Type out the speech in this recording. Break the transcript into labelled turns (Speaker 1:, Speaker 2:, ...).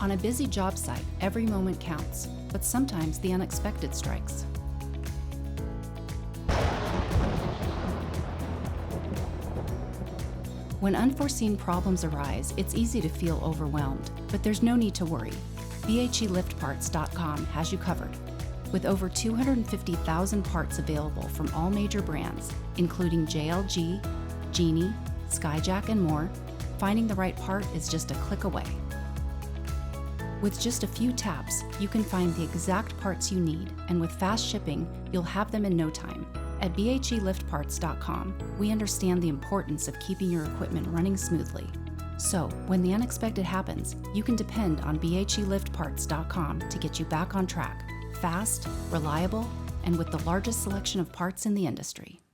Speaker 1: On a busy job site, every moment counts, but sometimes the unexpected strikes. When unforeseen problems arise, it's easy to feel overwhelmed, but there's no need to worry. BHELiftParts.com has you covered. With over 250,000 parts available from all major brands, including JLG, Genie, Skyjack, and more, finding the right part is just a click away. With just a few taps, you can find the exact parts you need, and with fast shipping, you'll have them in no time. At BHELiftParts.com, we understand the importance of keeping your equipment running smoothly. So, when the unexpected happens, you can depend on BHELiftParts.com to get you back on track, fast, reliable, and with the largest selection of parts in the industry.